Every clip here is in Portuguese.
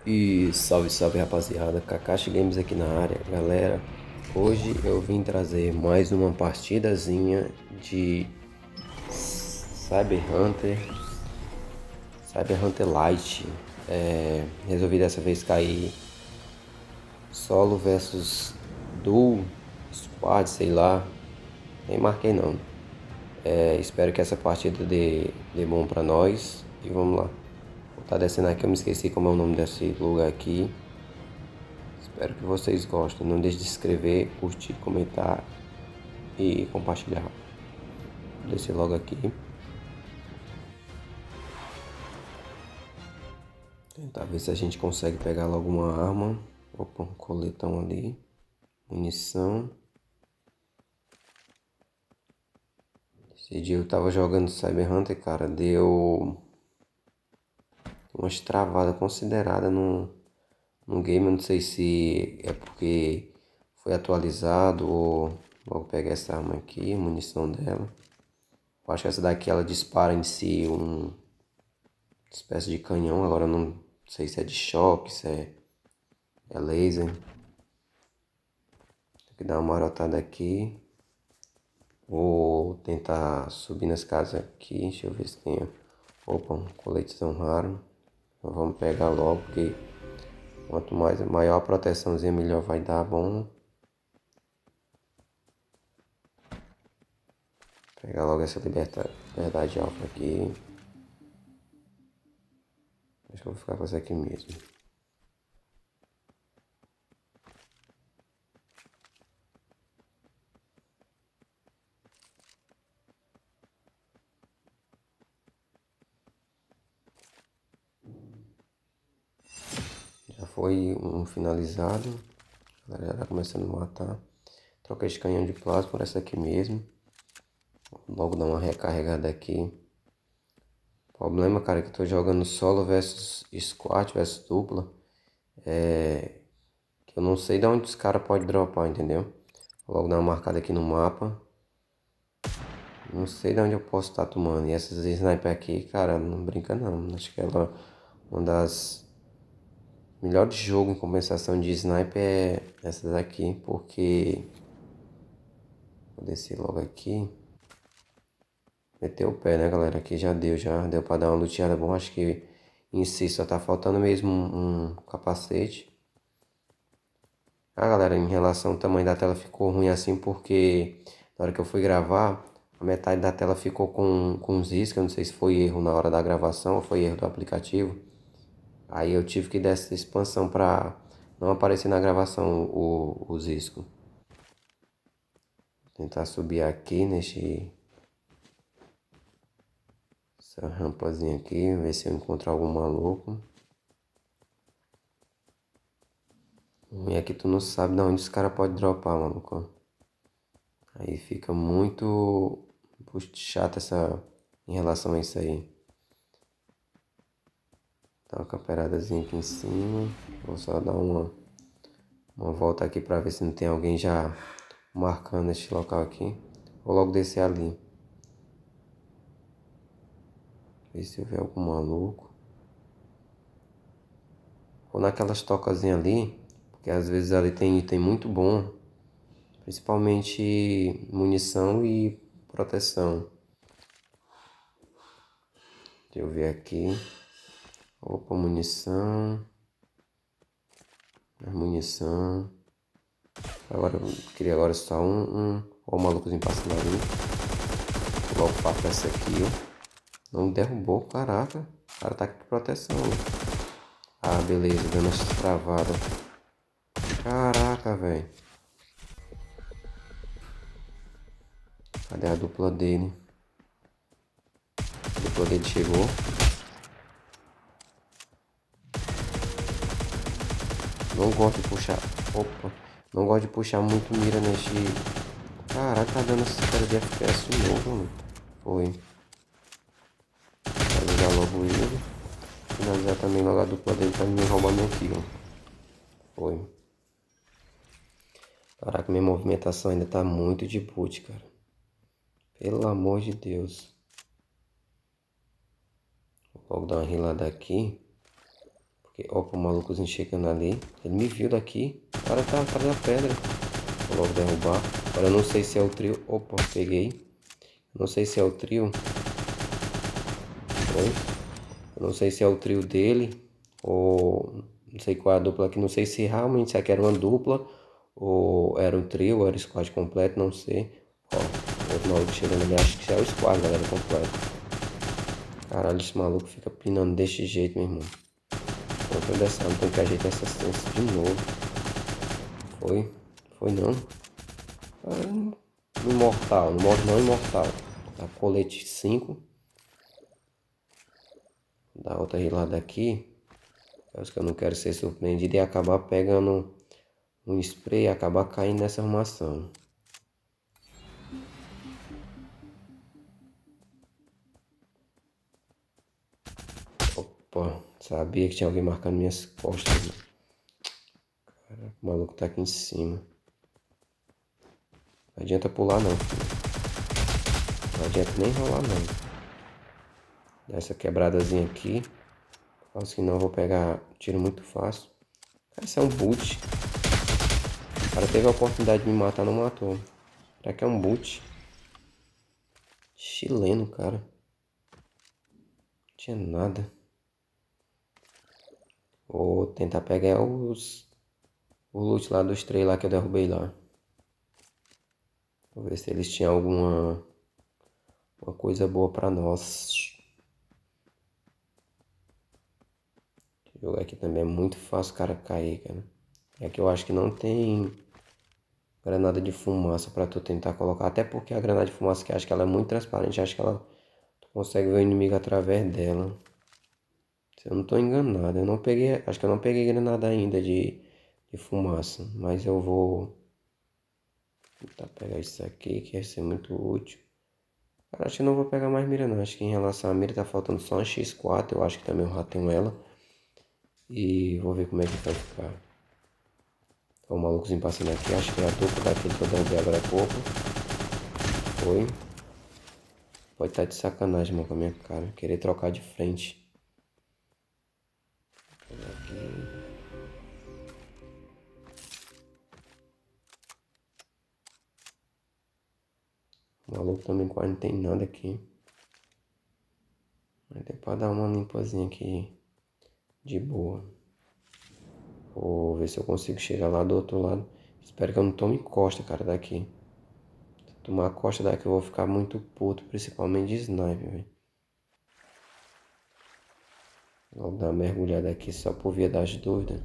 E salve, salve rapaziada, Kakashi Games aqui na área, galera. Hoje eu vim trazer mais uma partidazinha de Cyber Hunter, Cyber Hunter Lite. Resolvi dessa vez cair solo versus duo, squad, sei lá, nem marquei não. Espero que essa partida dê bom pra nós e vamos lá. Vou estar descendo aqui, eu me esqueci como é o nome desse lugar aqui. Espero que vocês gostem. Não deixe de se inscrever, curtir, comentar e compartilhar. Vou descer logo aqui. Tentar ver se a gente consegue pegar logo uma arma. Opa, um coletão ali. Munição. Esse dia eu tava jogando Cyber Hunter, cara. Deu umas travadas consideradas no game. Eu não sei se é porque foi atualizado ou... Vou pegar essa arma aqui, munição dela. Eu acho que essa daqui ela dispara em si uma espécie de canhão. Agora eu não sei se é de choque, se é laser. Tem que dar uma marotada aqui. Vou tentar subir nas casas aqui. Deixa eu ver se tem. Opa, um coletezão raro. Então vamos pegar logo, porque quanto maior a proteçãozinha, melhor vai dar bom. Pegar logo essa liberdade alfa aqui. Acho que eu vou ficar com essa aqui mesmo. Já foi um finalizado. A galera já tá começando a matar. Troquei esse canhão de plasma por essa aqui mesmo. Logo dar uma recarregada aqui. Problema, cara, é que eu tô jogando solo versus squad versus dupla. Que eu não sei de onde os caras podem dropar, entendeu? Vou logo dar uma marcada aqui no mapa. Não sei de onde eu posso estar tomando. E essas sniper aqui, cara, não brinca não. Acho que ela uma das melhores jogos em compensação de sniper é essas aqui. Porque... Vou descer logo aqui. Meteu o pé, né, galera? Aqui já deu pra dar uma luteada boa. Acho que em si só tá faltando mesmo um capacete. Ah, galera, em relação ao tamanho da tela ficou ruim assim porque na hora que eu fui gravar, a metade da tela ficou com uns riscos. Eu não sei se foi erro na hora da gravação ou foi erro do aplicativo. Aí eu tive que dar essa expansão pra não aparecer na gravação os riscos. Tentar subir aqui essa rampazinha aqui, ver se eu encontro algum maluco. E aqui tu não sabe de onde os caras podem dropar, maluco. Aí fica muito chato em relação a isso aí. Dá uma camperadazinha aqui em cima. Vou só dar uma volta aqui pra ver se não tem alguém já marcando este local aqui. Vou logo descer ali. Ver se eu ver algum maluco. Vou naquelas tocazinhas ali, porque às vezes ali tem item muito bom. Principalmente munição e proteção. Deixa eu ver aqui. Opa, munição. Munição. Agora eu queria agora só Ó o malucozinho passando ali. Logo faço essa aqui, ó. Não derrubou, caraca. O cara tá aqui com proteção. Ah, beleza, dando essa travada. Caraca, velho. Cadê a dupla dele? A dupla dele chegou. Não gosto de puxar. Opa. Não gosto de puxar muito mira neste. Caraca, tá dando essa cara de FPS de novo, mano. Foi. Finalizar logo ele. Finalizar também logo a dupla dele pra não roubar meu kill. Foi. Caraca, minha movimentação ainda tá muito de boot, cara. Pelo amor de Deus. Vou logo dar uma rilada aqui. Opa, o malucozinho chegando ali. Ele me viu daqui. O cara tá atrás da pedra. Vou logo derrubar. Agora eu não sei se é o trio. Opa, peguei. Não sei se é o trio. Foi. Eu não sei se é o trio dele. Ou não sei qual é a dupla aqui. Não sei se realmente isso aqui era uma dupla. Ou era um trio, ou era o squad completo. Não sei. Ó, o outro maluco chegando ali. Acho que é o squad, galera, completo. Caralho, esse maluco fica pinando desse jeito, meu irmão. Não dessa, não tem que ajeitar essa assistência de novo. Foi? Foi não. Imortal, não morre não, imortal. Dá colete 5. Dá outra rilada aqui. É os que eu não quero ser surpreendido e acabar pegando um spray e acabar caindo nessa armação. Opa, sabia que tinha alguém marcando minhas costas. Cara, o maluco tá aqui em cima. Não adianta pular não, filho. Não adianta nem rolar não. Dá essa quebradazinha aqui. Senão eu vou pegar tiro muito fácil. Cara, isso é um boot. O cara teve a oportunidade de me matar, não matou. Será que é um boot? Chileno, cara. Não tinha nada. Vou tentar pegar o loot lá dos três lá que eu derrubei lá. Vou ver se eles tinham alguma uma coisa boa pra nós. Esse jogo aqui também é muito fácil o cara cair, cara. É que eu acho que não tem granada de fumaça pra tu tentar colocar. Até porque a granada de fumaça que eu acho que ela é muito transparente. Acho que ela tu consegue ver o inimigo através dela. Se eu não tô enganado. Eu não peguei. Acho que eu não peguei granada ainda de fumaça. Mas eu vou tentar pegar isso aqui que vai ser muito útil. Cara, acho que não vou pegar mais mira não. Acho que em relação à mira tá faltando só uma X4. Eu acho que também eu já tenho ela. E vou ver como é que vai ficar. Ó, o malucozinho passando aqui. Acho que é a dupla daquele que eu derrubei agora há pouco. Foi. Pode estar de sacanagem, mano, com a minha cara. Querer trocar de frente. Aqui. O maluco também quase não tem nada aqui. Vai ter pra dar uma limpazinha aqui. De boa. Vou ver se eu consigo chegar lá do outro lado. Espero que eu não tome costa, cara, daqui. Se eu tomar costa daqui eu vou ficar muito puto. Principalmente de sniper, velho. Vou dar uma mergulhada aqui só por via das dúvidas.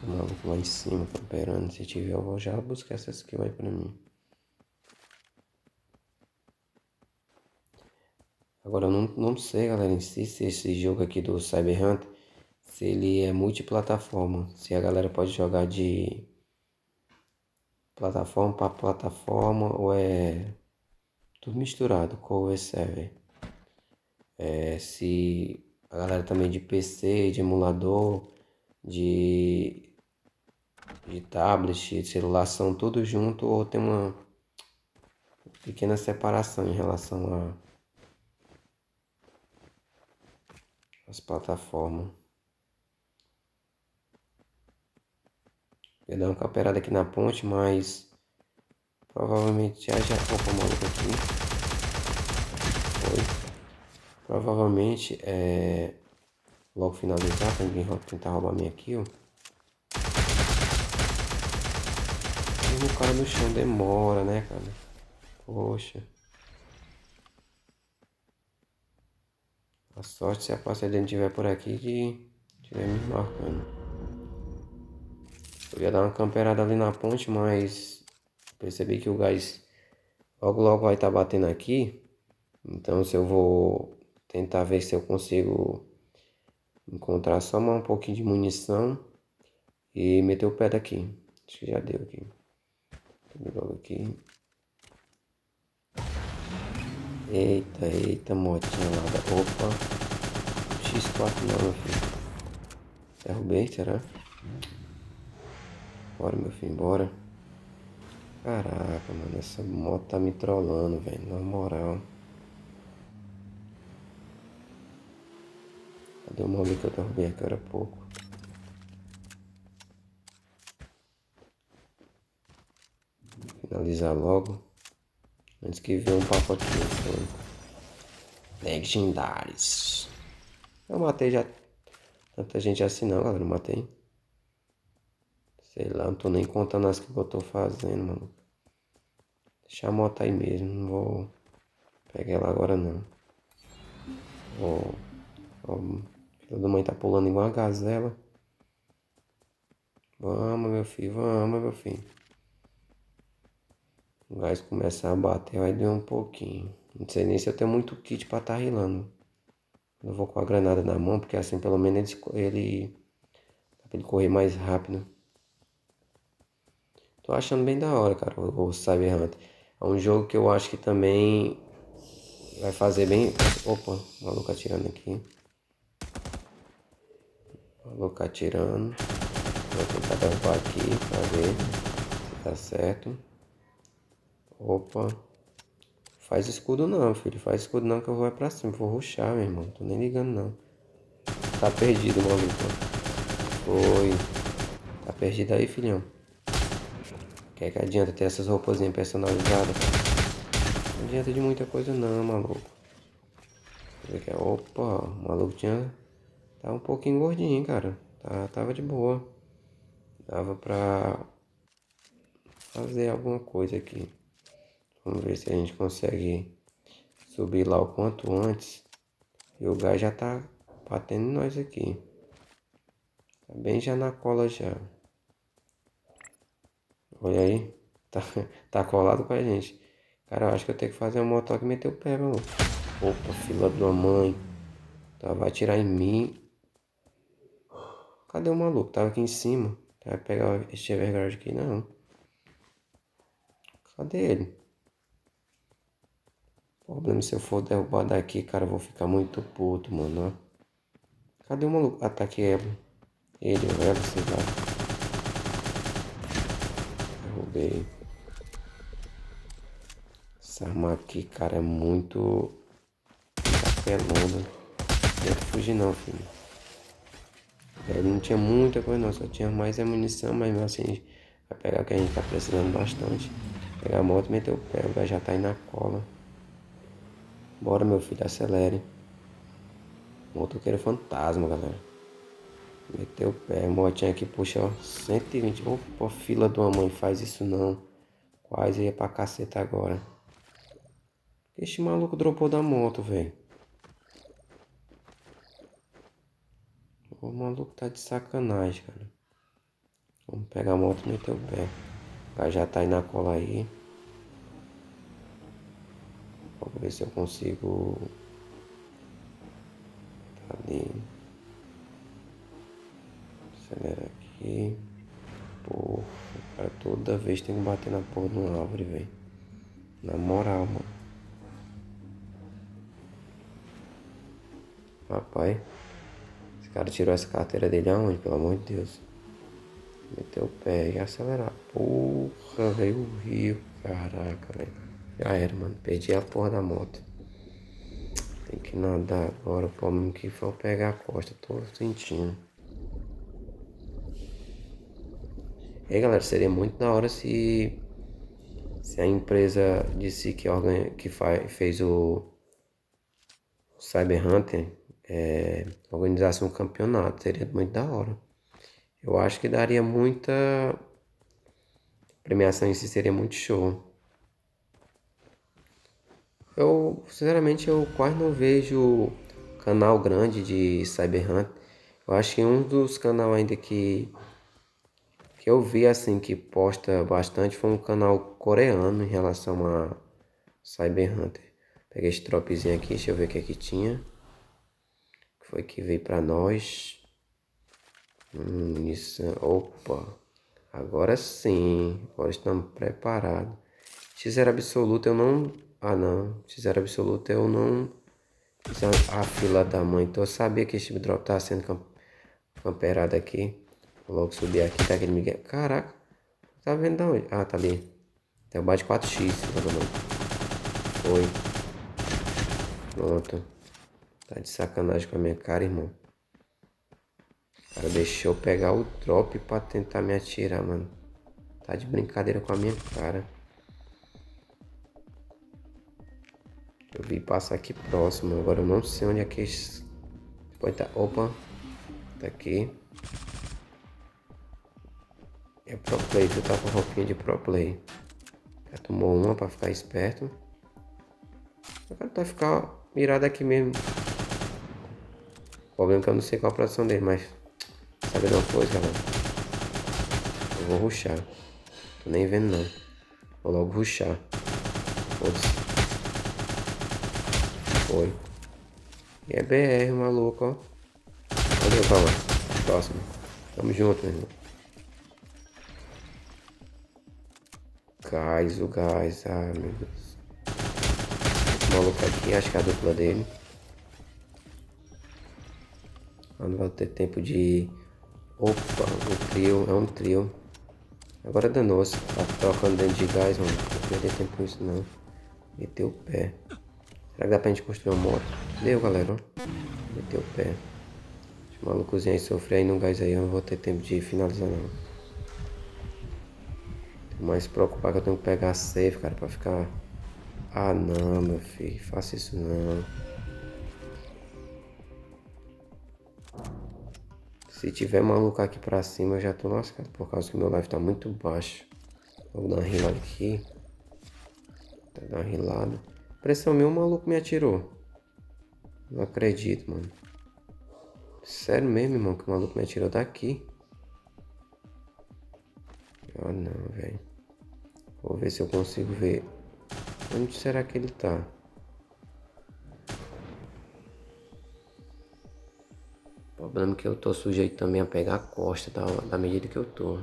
O maluco lá em cima, camperando. Se tiver, eu vou já buscar essa skill aí pra mim. Agora eu não sei, galera, em si, se esse jogo aqui do Cyber Hunter, se ele é multiplataforma. Se a galera pode jogar de plataforma para plataforma ou é tudo misturado, cover server. Se a galera também de PC, de emulador, de, de tablet, de celular são todos juntos ou tem uma pequena separação em relação às plataformas. Eu dar uma camperada aqui na ponte, mas provavelmente já opa, maluco aqui. Foi. Provavelmente logo finalizar pra ninguém tentar roubar minha kill. E o cara no chão demora, né, cara? Poxa. A sorte se a parceria não estiver por aqui que estiver me marcando. Eu ia dar uma camperada ali na ponte, mas percebi que o gás logo logo vai estar batendo aqui. Então se eu vou tentar ver se eu consigo encontrar só um pouquinho de munição e meter o pé daqui. Acho que já deu aqui. Logo aqui. Eita, motinha lá da... Opa. X4 não, meu filho. Derrubei, será? Bora, meu filho, bora. Caraca, mano, essa moto tá me trollando, velho, na moral. Cadê o mob que eu derrubei aqui agora há pouco? Finalizar logo. Antes que venha um pacotinho. Legendários. Eu matei já. Tanta gente assim não, galera. Eu matei. Sei lá, não tô nem contando as que eu tô fazendo, mano. Deixa a moto aí mesmo. Não vou pegar ela agora não. Ó, filho da mãe tá pulando igual uma gazela. Vamos, meu filho, vamos, meu filho. O gás começar a bater, vai doer um pouquinho. Não sei nem se eu tenho muito kit pra tá rilando. Eu vou com a granada na mão, porque assim pelo menos ele dá pra ele correr mais rápido. Tô achando bem da hora, cara, o Cyber Hunter. É um jogo que eu acho que também vai fazer bem. Opa, o maluco atirando aqui. O maluco atirando. Vou tentar derrubar aqui pra ver se tá certo. Opa. Faz escudo não, filho. Faz escudo não que eu vou pra cima. Vou rushar, meu irmão. Tô nem ligando não. Tá perdido, maluco. Foi. Tá perdido aí, filhão. Que adianta ter essas roupazinhas personalizadas? Não adianta de muita coisa não, maluco. Opa, o maluco tinha... Tá um pouquinho gordinho, cara. Tava de boa. Dava pra fazer alguma coisa aqui. Vamos ver se a gente consegue subir lá o quanto antes. E o gás já tá batendo em nós aqui. Tá bem já na cola já. Olha aí. Tá colado com a gente. Cara, eu acho que eu tenho que fazer uma motoca e meter o pé, mano. Opa, fila da mãe. Tá, vai atirar em mim. Cadê o maluco? Tava aqui em cima. Vai pegar este Everguard aqui, não. Cadê ele? Problema se eu for derrubar daqui, cara, eu vou ficar muito puto, mano, ó. Cadê o maluco? Ataque ele. Ele, o Eva, sei lá. Derrubei. Essa arma aqui, cara, é muito apelona. Não tenta fugir não, filho. Ele não tinha muita coisa não, só tinha mais a munição, mas mesmo assim vai pegar o que a gente tá precisando bastante. Pegar a moto e meter o pé, o gás já tá aí na cola. Bora, meu filho, acelere. Motoqueiro fantasma, galera. Meteu o pé, motinha aqui puxa, ó, 120. Opa, fila de uma mãe, faz isso não. Quase ia pra caceta agora. Este maluco dropou da moto, velho. O maluco tá de sacanagem, cara. Vamos pegar a moto e meter o pé. O cara já tá aí na cola aí. Vamos ver se eu consigo... Tá ali. Acelera aqui. Porra, o cara toda vez tem que bater na porra de uma árvore, velho. Na moral, mano. Rapaz, esse cara tirou essa carteira dele aonde, pelo amor de Deus? Meteu o pé e acelerar. Porra, veio o rio. Caraca, velho. Já era, mano. Perdi a porra da moto. Tem que nadar agora. O problema que for pegar a costa. Tô sentindo. E aí, galera, seria muito da hora se a empresa disse que fez o Cyber Hunter organizasse um campeonato. Seria muito da hora. Eu acho que daria muita premiação em si, seria muito show. Eu, sinceramente, eu quase não vejo canal grande de Cyber Hunter. Eu acho que um dos canais ainda que eu vi assim que posta bastante foi um canal coreano em relação a Cyber Hunter. Peguei esse dropzinho aqui, deixa eu ver o que é que tinha. O que foi que veio pra nós? Isso, opa, agora sim, agora estamos preparados. X0 absoluto eu não, ah não, X0 absoluto eu não, a fila da mãe, então eu sabia que esse drop estava sendo camperada aqui. Vou logo subir aqui, tá aquele Miguel. Caraca, tá vendo de onde? Ah, tá ali. Tem o bate 4x, Foi. Pronto. Tá de sacanagem com a minha cara, irmão. O cara deixou eu pegar o drop pra tentar me atirar, mano. Tá de brincadeira com a minha cara. Eu vi passar aqui próximo. Agora eu não sei onde é que... Pode estar... Opa. Tá aqui. É pro play. Tu tá com roupinha de pro play. Já tomou uma pra ficar esperto. O cara vai ficar mirado aqui mesmo. O problema é que eu não sei qual a produção dele, mas... Sabe de uma coisa, galera? Eu vou rushar. Tô nem vendo, não. Vou logo rushar. Foda-se. Foi. E é BR, maluco, ó. Valeu, calma. Próximo. Tamo junto, meu irmão. Gás, o gás. Ah, meu Deus. Esse maluco aqui, acho que é a dupla dele. Eu não vai ter tempo de... Opa, o trio. É um trio. Agora danou-se. Tá trocando dentro de gás, mano. Não vou perder tempo com isso, não. Meteu o pé. Será que dá pra gente construir uma moto? Deu, galera. Meteu o pé. Deixa o malucozinho aí sofrer aí no gás aí. Eu não vou ter tempo de finalizar, não. Tô mais preocupado que eu tenho que pegar a safe, cara, pra ficar... Ah, não, meu filho. Faça isso, não. Se tiver maluco aqui pra cima, eu já tô lascado. Por causa que meu life tá muito baixo. Vou dar uma rilada aqui. Tá dando uma rilada. Pressão minha, o maluco me atirou. Não acredito, mano. Sério mesmo, irmão, que o maluco me atirou daqui. Ah, não, velho. Vou ver se eu consigo ver. Onde será que ele tá? O problema é que eu tô sujeito também a pegar a costa da medida que eu tô.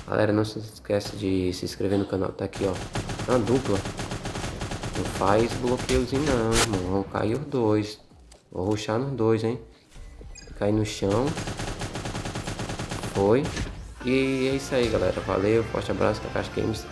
Galera, não se esquece de se inscrever no canal. Tá aqui, ó. É uma dupla. Não faz bloqueiozinho não, irmão. Vão cair os dois. Vou rushar nos dois, hein. Cair no chão. Foi. E é isso aí, galera. Valeu. Forte abraço da Caixa Games.